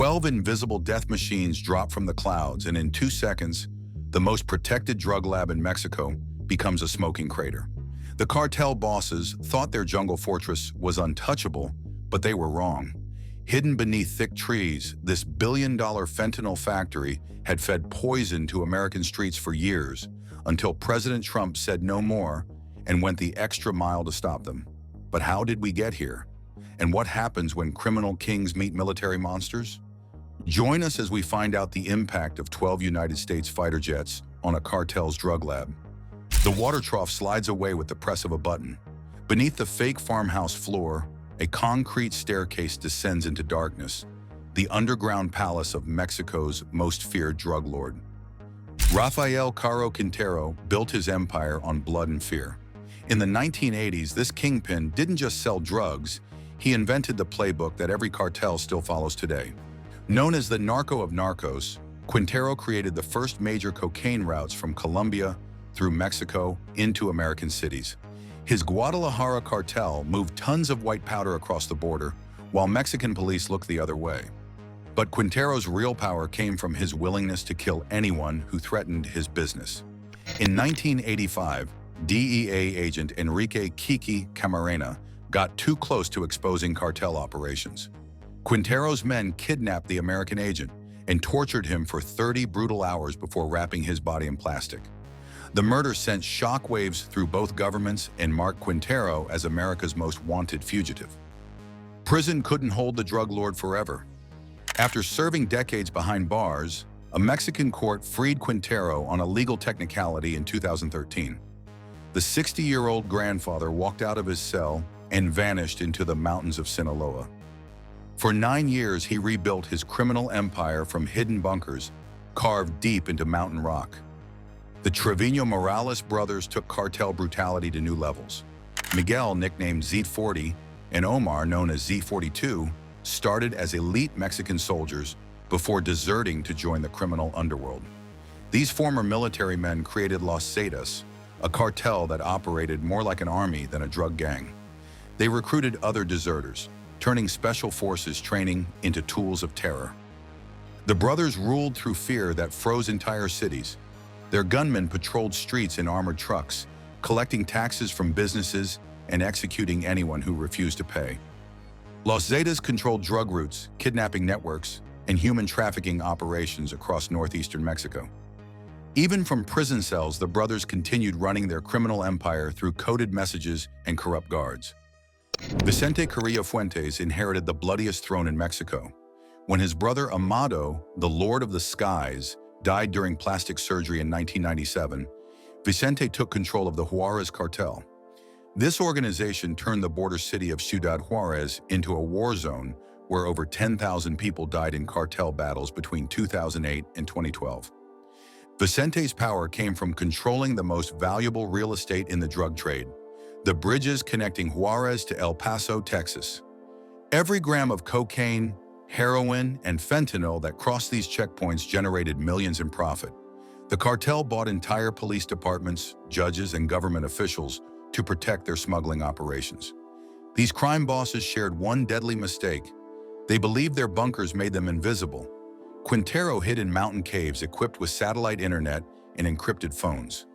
12 invisible death machines drop from the clouds, and in 2 seconds, the most protected drug lab in Mexico becomes a smoking crater. The cartel bosses thought their jungle fortress was untouchable, but they were wrong. Hidden beneath thick trees, this billion-dollar fentanyl factory had fed poison to American streets for years, until President Trump said no more and went the extra mile to stop them. But how did we get here? And what happens when criminal kings meet military monsters? Join us as we find out the impact of 12 United States fighter jets on a cartel's drug lab. The water trough slides away with the press of a button. Beneath the fake farmhouse floor, a concrete staircase descends into darkness, the underground palace of Mexico's most feared drug lord. Rafael Caro Quintero built his empire on blood and fear. In the 1980s, this kingpin didn't just sell drugs, he invented the playbook that every cartel still follows today. Known as the narco of narcos, Quintero created the first major cocaine routes from Colombia through Mexico into American cities. His Guadalajara cartel moved tons of white powder across the border, while Mexican police looked the other way. But Quintero's real power came from his willingness to kill anyone who threatened his business. In 1985, DEA agent Enrique Kiki Camarena got too close to exposing cartel operations. Quintero's men kidnapped the American agent and tortured him for 30 brutal hours before wrapping his body in plastic. The murder sent shockwaves through both governments and marked Quintero as America's most wanted fugitive. Prison couldn't hold the drug lord forever. After serving decades behind bars, a Mexican court freed Quintero on a legal technicality in 2013. The 60-year-old grandfather walked out of his cell and vanished into the mountains of Sinaloa. For 9 years, he rebuilt his criminal empire from hidden bunkers carved deep into mountain rock. The Trevino Morales brothers took cartel brutality to new levels. Miguel, nicknamed Z40, and Omar, known as Z42, started as elite Mexican soldiers before deserting to join the criminal underworld. These former military men created Los Zetas, a cartel that operated more like an army than a drug gang. They recruited other deserters, turning special forces training into tools of terror. The brothers ruled through fear that froze entire cities. Their gunmen patrolled streets in armored trucks, collecting taxes from businesses and executing anyone who refused to pay. Los Zetas controlled drug routes, kidnapping networks, and human trafficking operations across northeastern Mexico. Even from prison cells, the brothers continued running their criminal empire through coded messages and corrupt guards. Vicente Carrillo Fuentes inherited the bloodiest throne in Mexico. When his brother Amado, the Lord of the Skies, died during plastic surgery in 1997, Vicente took control of the Juarez cartel. This organization turned the border city of Ciudad Juarez into a war zone where over 10,000 people died in cartel battles between 2008 and 2012. Vicente's power came from controlling the most valuable real estate in the drug trade, the bridges connecting Juarez to El Paso, Texas. Every gram of cocaine, heroin, and fentanyl that crossed these checkpoints generated millions in profit. The cartel bought entire police departments, judges, and government officials to protect their smuggling operations. These crime bosses shared one deadly mistake. They believed their bunkers made them invisible. Quintero hid in mountain caves equipped with satellite internet and encrypted phones.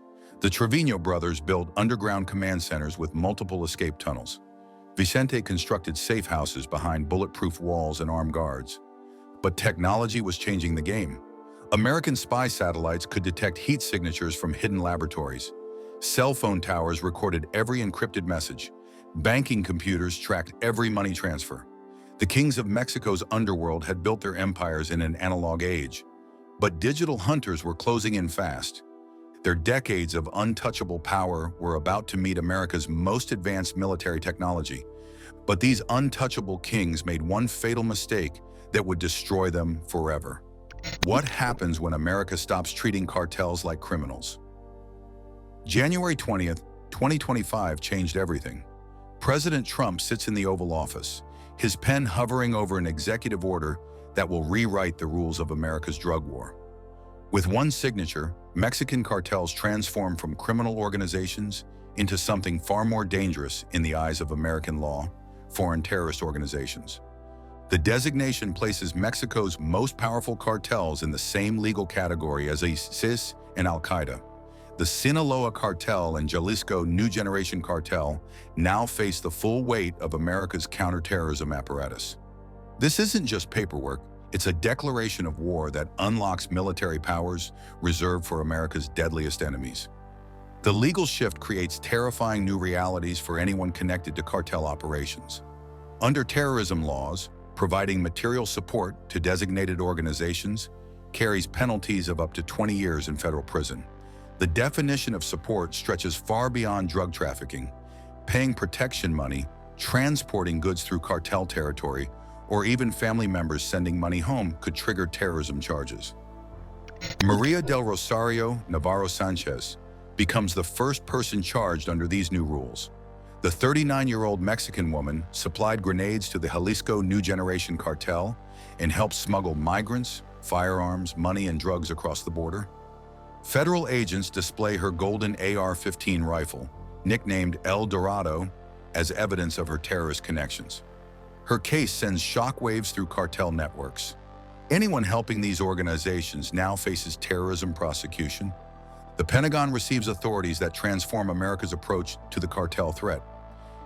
The Trevino brothers built underground command centers with multiple escape tunnels. Vicente constructed safe houses behind bulletproof walls and armed guards. But technology was changing the game. American spy satellites could detect heat signatures from hidden laboratories. Cell phone towers recorded every encrypted message. Banking computers tracked every money transfer. The kings of Mexico's underworld had built their empires in an analog age. But digital hunters were closing in fast. Their decades of untouchable power were about to meet America's most advanced military technology. But these untouchable kings made one fatal mistake that would destroy them forever. What happens when America stops treating cartels like criminals? January 20th, 2025 changed everything. President Trump sits in the Oval Office, his pen hovering over an executive order that will rewrite the rules of America's drug war. With one signature, Mexican cartels transform from criminal organizations into something far more dangerous in the eyes of American law, foreign terrorist organizations. The designation places Mexico's most powerful cartels in the same legal category as ISIS and Al-Qaeda. The Sinaloa Cartel and Jalisco New Generation Cartel now face the full weight of America's counterterrorism apparatus. This isn't just paperwork, it's a declaration of war that unlocks military powers reserved for America's deadliest enemies. The legal shift creates terrifying new realities for anyone connected to cartel operations. Under terrorism laws, providing material support to designated organizations carries penalties of up to 20 years in federal prison. The definition of support stretches far beyond drug trafficking. Paying protection money, transporting goods through cartel territory, or even family members sending money home could trigger terrorism charges. Maria del Rosario Navarro Sanchez becomes the first person charged under these new rules. The 39-year-old Mexican woman supplied grenades to the Jalisco New Generation Cartel and helped smuggle migrants, firearms, money, and drugs across the border. Federal agents display her golden AR-15 rifle, nicknamed El Dorado, as evidence of her terrorist connections. Her case sends shockwaves through cartel networks. Anyone helping these organizations now faces terrorism prosecution. The Pentagon receives authorities that transform America's approach to the cartel threat.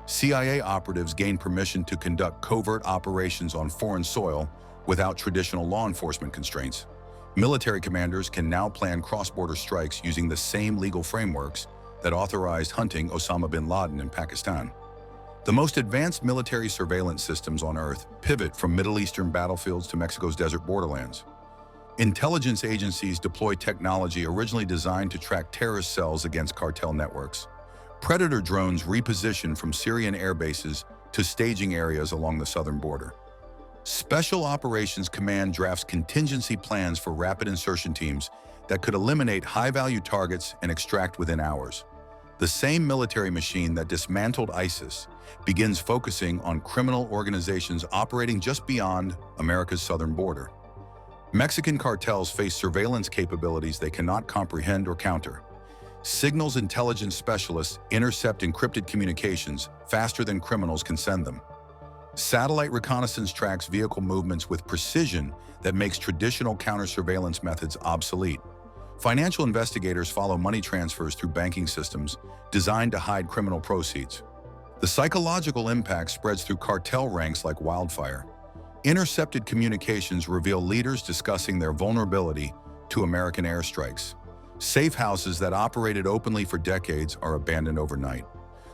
CIA operatives gain permission to conduct covert operations on foreign soil without traditional law enforcement constraints. Military commanders can now plan cross-border strikes using the same legal frameworks that authorized hunting Osama bin Laden in Pakistan. The most advanced military surveillance systems on Earth pivot from Middle Eastern battlefields to Mexico's desert borderlands. Intelligence agencies deploy technology originally designed to track terrorist cells against cartel networks. Predator drones reposition from Syrian air bases to staging areas along the southern border. Special Operations Command drafts contingency plans for rapid insertion teams that could eliminate high-value targets and extract within hours. The same military machine that dismantled ISIS begins focusing on criminal organizations operating just beyond America's southern border. Mexican cartels face surveillance capabilities they cannot comprehend or counter. Signals intelligence specialists intercept encrypted communications faster than criminals can send them. Satellite reconnaissance tracks vehicle movements with precision that makes traditional counter-surveillance methods obsolete. Financial investigators follow money transfers through banking systems designed to hide criminal proceeds. The psychological impact spreads through cartel ranks like wildfire. Intercepted communications reveal leaders discussing their vulnerability to American airstrikes. Safe houses that operated openly for decades are abandoned overnight.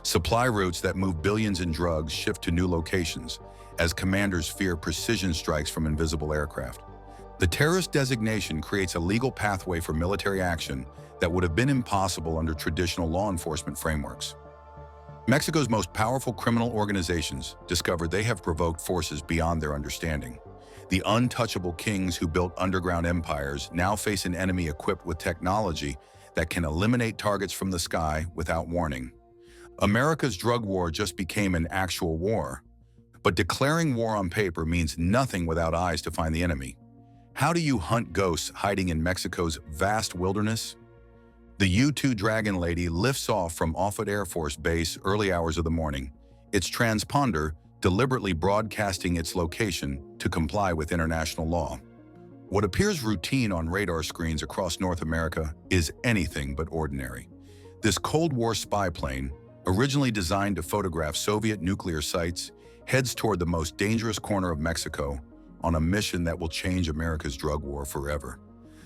Supply routes that move billions in drugs shift to new locations as commanders fear precision strikes from invisible aircraft. The terrorist designation creates a legal pathway for military action that would have been impossible under traditional law enforcement frameworks. Mexico's most powerful criminal organizations discovered they have provoked forces beyond their understanding. The untouchable kings who built underground empires now face an enemy equipped with technology that can eliminate targets from the sky without warning. America's drug war just became an actual war. But declaring war on paper means nothing without eyes to find the enemy. How do you hunt ghosts hiding in Mexico's vast wilderness? The U-2 Dragon Lady lifts off from Offutt Air Force Base early hours of the morning, its transponder deliberately broadcasting its location to comply with international law. What appears routine on radar screens across North America is anything but ordinary. This Cold War spy plane, originally designed to photograph Soviet nuclear sites, heads toward the most dangerous corner of Mexico on a mission that will change America's drug war forever.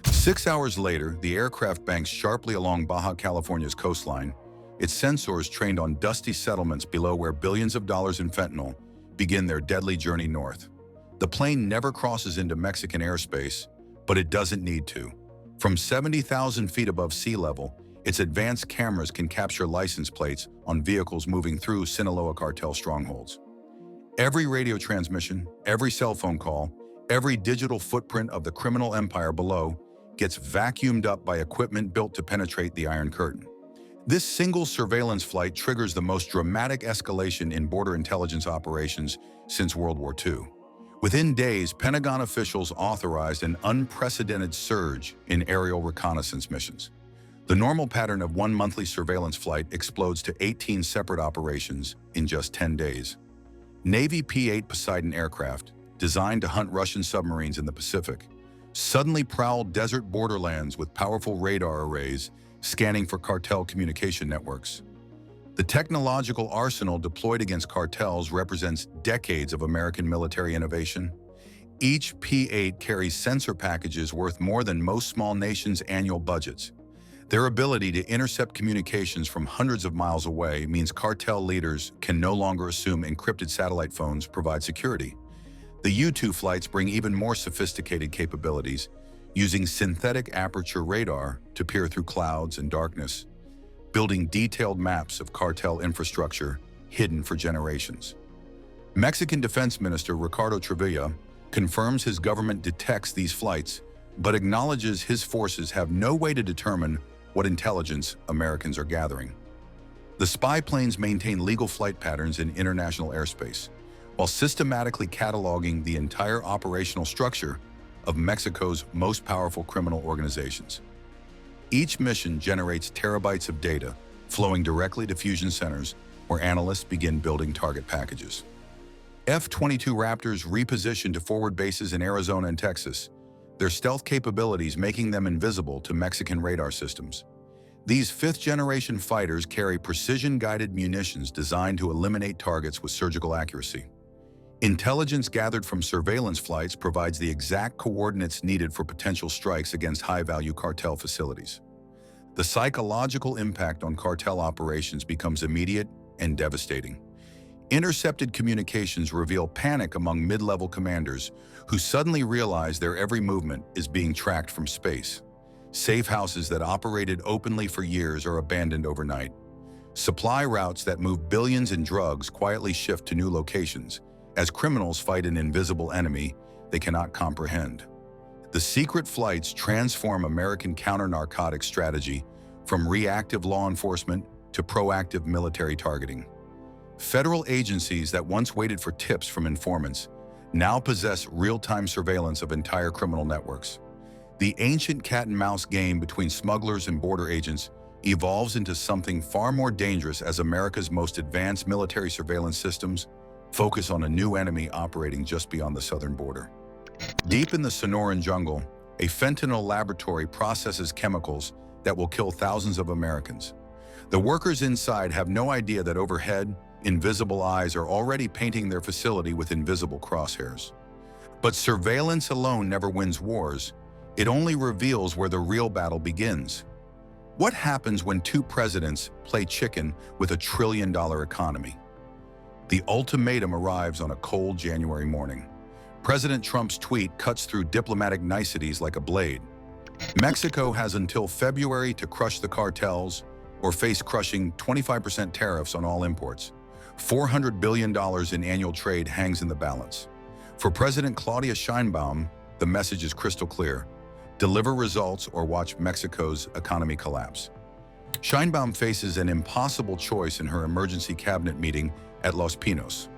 6 hours later, the aircraft banks sharply along Baja California's coastline, its sensors trained on dusty settlements below where billions of dollars in fentanyl begin their deadly journey north. The plane never crosses into Mexican airspace, but it doesn't need to. From 70,000 feet above sea level, its advanced cameras can capture license plates on vehicles moving through Sinaloa cartel strongholds. Every radio transmission, every cell phone call, every digital footprint of the criminal empire below gets vacuumed up by equipment built to penetrate the Iron Curtain. This single surveillance flight triggers the most dramatic escalation in border intelligence operations since World War II. Within days, Pentagon officials authorized an unprecedented surge in aerial reconnaissance missions. The normal pattern of one monthly surveillance flight explodes to 18 separate operations in just 10 days. Navy P-8 Poseidon aircraft, designed to hunt Russian submarines in the Pacific, suddenly prowled desert borderlands with powerful radar arrays scanning for cartel communication networks. The technological arsenal deployed against cartels represents decades of American military innovation. Each P-8 carries sensor packages worth more than most small nations' annual budgets. Their ability to intercept communications from hundreds of miles away means cartel leaders can no longer assume encrypted satellite phones provide security. The U-2 flights bring even more sophisticated capabilities, using synthetic aperture radar to peer through clouds and darkness, building detailed maps of cartel infrastructure hidden for generations. Mexican Defense Minister Ricardo Trevilla confirms his government detects these flights, but acknowledges his forces have no way to determine what intelligence Americans are gathering. The spy planes maintain legal flight patterns in international airspace, while systematically cataloging the entire operational structure of Mexico's most powerful criminal organizations. Each mission generates terabytes of data, flowing directly to fusion centers where analysts begin building target packages. F-22 Raptors reposition to forward bases in Arizona and Texas, their stealth capabilities making them invisible to Mexican radar systems. These fifth-generation fighters carry precision-guided munitions designed to eliminate targets with surgical accuracy. Intelligence gathered from surveillance flights provides the exact coordinates needed for potential strikes against high-value cartel facilities. The psychological impact on cartel operations becomes immediate and devastating. Intercepted communications reveal panic among mid-level commanders who suddenly realize their every movement is being tracked from space. Safe houses that operated openly for years are abandoned overnight. Supply routes that move billions in drugs quietly shift to new locations, as criminals fight an invisible enemy they cannot comprehend. The secret flights transform American counter-narcotics strategy from reactive law enforcement to proactive military targeting. Federal agencies that once waited for tips from informants now possess real-time surveillance of entire criminal networks. The ancient cat-and-mouse game between smugglers and border agents evolves into something far more dangerous as America's most advanced military surveillance systems focus on a new enemy operating just beyond the southern border. Deep in the Sonoran jungle, a fentanyl laboratory processes chemicals that will kill thousands of Americans. The workers inside have no idea that overhead, invisible eyes are already painting their facility with invisible crosshairs. But surveillance alone never wins wars. It only reveals where the real battle begins. What happens when two presidents play chicken with a trillion-dollar economy? The ultimatum arrives on a cold January morning. President Trump's tweet cuts through diplomatic niceties like a blade. Mexico has until February to crush the cartels or face crushing 25% tariffs on all imports. $400 billion in annual trade hangs in the balance. For President Claudia Sheinbaum, the message is crystal clear. Deliver results or watch Mexico's economy collapse. Sheinbaum faces an impossible choice in her emergency cabinet meeting at Los Pinos.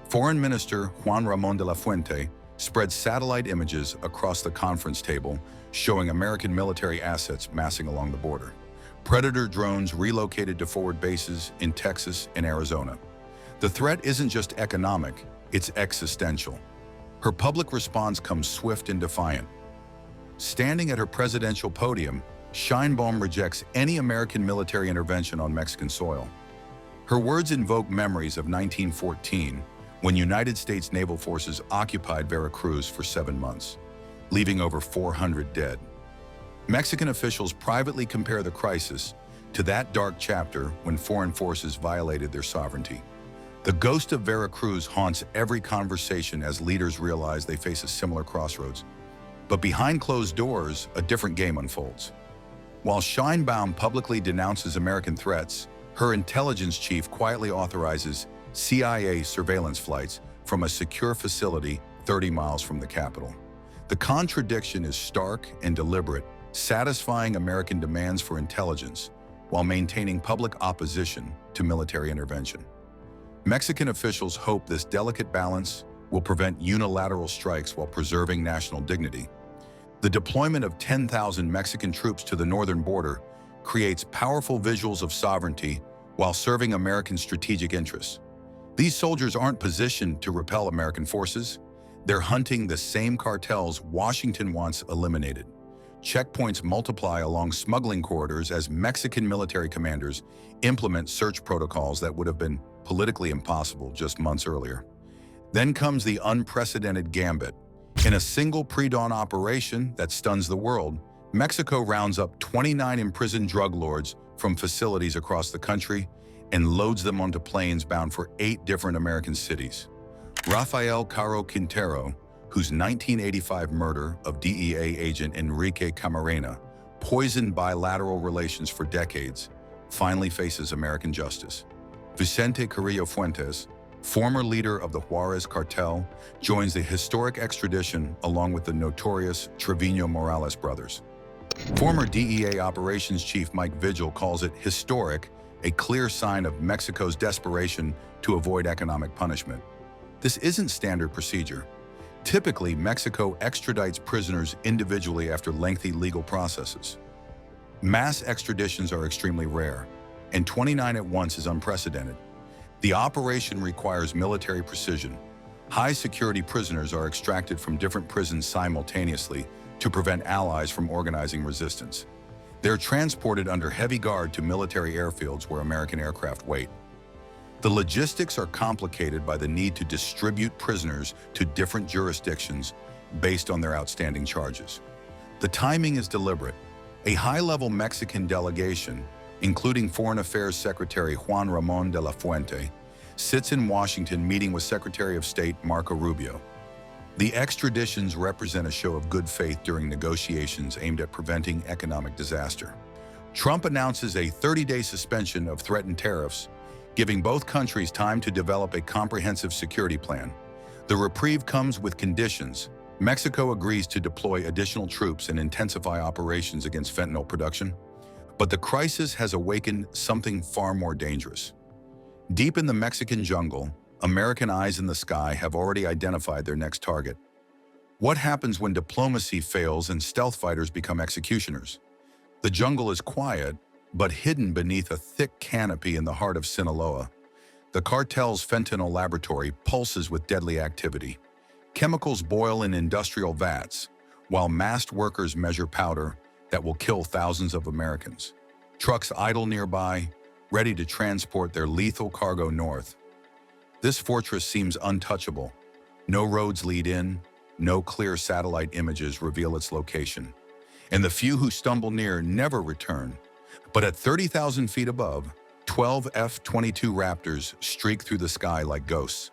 Foreign Minister Juan Ramón de la Fuente spread satellite images across the conference table showing American military assets massing along the border. Predator drones relocated to forward bases in Texas and Arizona. The threat isn't just economic, it's existential. Her public response comes swift and defiant. Standing at her presidential podium, Sheinbaum rejects any American military intervention on Mexican soil. Her words invoke memories of 1914, when United States naval forces occupied Veracruz for 7 months, leaving over 400 dead. Mexican officials privately compare the crisis to that dark chapter when foreign forces violated their sovereignty. The ghost of Veracruz haunts every conversation as leaders realize they face a similar crossroads. But behind closed doors, a different game unfolds. While Sheinbaum publicly denounces American threats, her intelligence chief quietly authorizes CIA surveillance flights from a secure facility 30 miles from the capital. The contradiction is stark and deliberate, satisfying American demands for intelligence while maintaining public opposition to military intervention. Mexican officials hope this delicate balance will prevent unilateral strikes while preserving national dignity. The deployment of 10,000 Mexican troops to the northern border creates powerful visuals of sovereignty while serving American strategic interests. These soldiers aren't positioned to repel American forces. They're hunting the same cartels Washington wants eliminated. Checkpoints multiply along smuggling corridors as Mexican military commanders implement search protocols that would have been politically impossible just months earlier. Then comes the unprecedented gambit. In a single pre-dawn operation that stuns the world, Mexico rounds up 29 imprisoned drug lords from facilities across the country and loads them onto planes bound for 8 different American cities. Rafael Caro Quintero, whose 1985 murder of DEA agent Enrique Camarena poisoned bilateral relations for decades, finally faces American justice. Vicente Carrillo Fuentes, former leader of the Juarez Cartel, joins the historic extradition along with the notorious Trevino Morales brothers. Former DEA operations chief Mike Vigil calls it historic, a clear sign of Mexico's desperation to avoid economic punishment. This isn't standard procedure. Typically, Mexico extradites prisoners individually after lengthy legal processes. Mass extraditions are extremely rare, and 29 at once is unprecedented. The operation requires military precision. High-security prisoners are extracted from different prisons simultaneously to prevent allies from organizing resistance. They're transported under heavy guard to military airfields where American aircraft wait. The logistics are complicated by the need to distribute prisoners to different jurisdictions based on their outstanding charges. The timing is deliberate. A high-level Mexican delegation, including Foreign Affairs Secretary Juan Ramón de la Fuente, sits in Washington meeting with Secretary of State Marco Rubio. The extraditions represent a show of good faith during negotiations aimed at preventing economic disaster. Trump announces a 30-day suspension of threatened tariffs, giving both countries time to develop a comprehensive security plan. The reprieve comes with conditions. Mexico agrees to deploy additional troops and intensify operations against fentanyl production. But the crisis has awakened something far more dangerous. Deep in the Mexican jungle, American eyes in the sky have already identified their next target. What happens when diplomacy fails and stealth fighters become executioners? The jungle is quiet, but hidden beneath a thick canopy in the heart of Sinaloa. The cartel's fentanyl laboratory pulses with deadly activity. Chemicals boil in industrial vats, while masked workers measure powder that will kill thousands of Americans. Trucks idle nearby, ready to transport their lethal cargo north. This fortress seems untouchable. No roads lead in, no clear satellite images reveal its location. And the few who stumble near never return. But at 30,000 feet above, 12 F-22 Raptors streak through the sky like ghosts.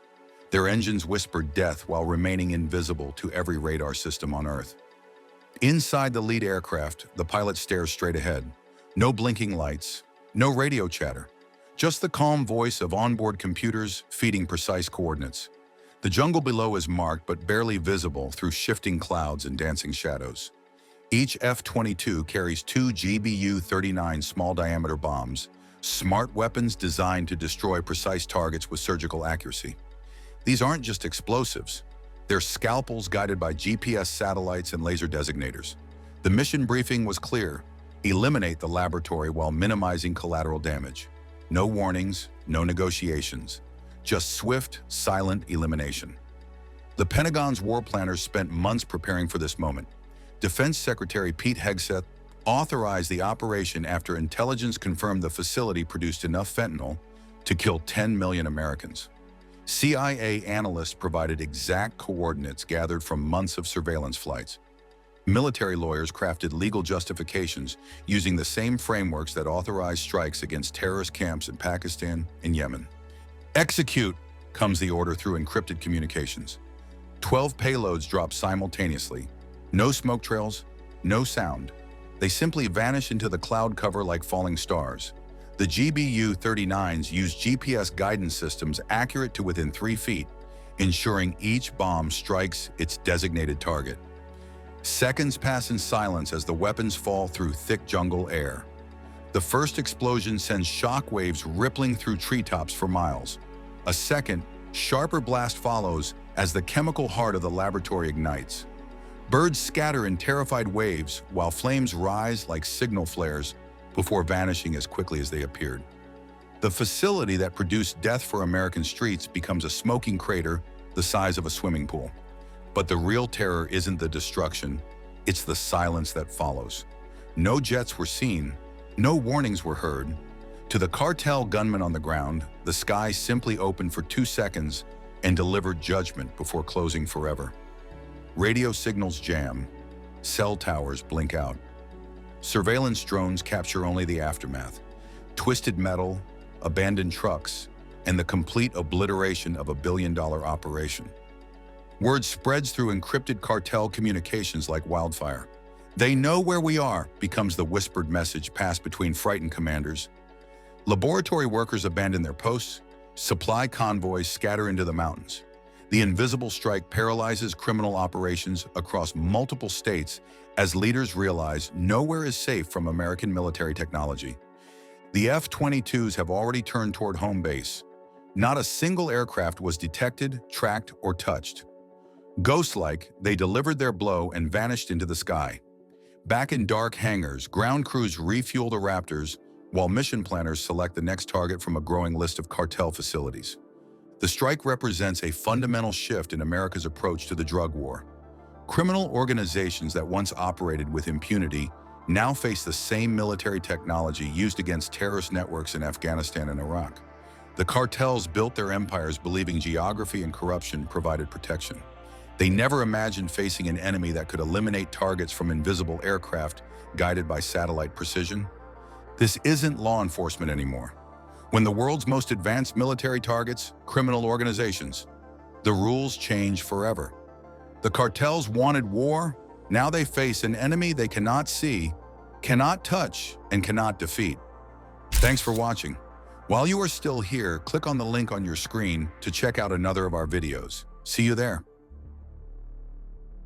Their engines whisper death while remaining invisible to every radar system on Earth. Inside the lead aircraft, the pilot stares straight ahead. No blinking lights, no radio chatter. Just the calm voice of onboard computers feeding precise coordinates. The jungle below is marked but barely visible through shifting clouds and dancing shadows. Each F-22 carries 2 GBU-39 small-diameter bombs, smart weapons designed to destroy precise targets with surgical accuracy. These aren't just explosives. They're scalpels guided by GPS satellites and laser designators. The mission briefing was clear: eliminate the laboratory while minimizing collateral damage. No warnings, no negotiations. Just swift, silent elimination. The Pentagon's war planners spent months preparing for this moment. Defense Secretary Pete Hegseth authorized the operation after intelligence confirmed the facility produced enough fentanyl to kill 10 million Americans. CIA analysts provided exact coordinates gathered from months of surveillance flights. Military lawyers crafted legal justifications using the same frameworks that authorized strikes against terrorist camps in Pakistan and Yemen. Execute, comes the order through encrypted communications. 12 payloads drop simultaneously. No smoke trails, no sound. They simply vanish into the cloud cover like falling stars. The GBU-39s use GPS guidance systems accurate to within 3 feet, ensuring each bomb strikes its designated target. Seconds pass in silence as the weapons fall through thick jungle air. The first explosion sends shockwaves rippling through treetops for miles. A second, sharper blast follows as the chemical heart of the laboratory ignites. Birds scatter in terrified waves while flames rise like signal flares before vanishing as quickly as they appeared. The facility that produced death for American streets becomes a smoking crater the size of a swimming pool. But the real terror isn't the destruction, it's the silence that follows. No jets were seen, no warnings were heard. To the cartel gunmen on the ground, the sky simply opened for 2 seconds and delivered judgment before closing forever. Radio signals jam, cell towers blink out. Surveillance drones capture only the aftermath. Twisted metal, abandoned trucks, and the complete obliteration of a billion-dollar operation. Word spreads through encrypted cartel communications like wildfire. "They know where we are," becomes the whispered message passed between frightened commanders. Laboratory workers abandon their posts, supply convoys scatter into the mountains. The invisible strike paralyzes criminal operations across multiple states as leaders realize nowhere is safe from American military technology. The F-22s have already turned toward home base. Not a single aircraft was detected, tracked, or touched. Ghost-like, they delivered their blow and vanished into the sky. Back in dark hangars, ground crews refuel the Raptors, while mission planners select the next target from a growing list of cartel facilities. The strike represents a fundamental shift in America's approach to the drug war. Criminal organizations that once operated with impunity now face the same military technology used against terrorist networks in Afghanistan and Iraq. The cartels built their empires believing geography and corruption provided protection. They never imagined facing an enemy that could eliminate targets from invisible aircraft guided by satellite precision. This isn't law enforcement anymore. When the world's most advanced military targets criminal organizations, the rules change forever. The cartels wanted war. Now they face an enemy they cannot see, cannot touch, and cannot defeat. Thanks for watching. While you are still here, click on the link on your screen to check out another of our videos. See you there.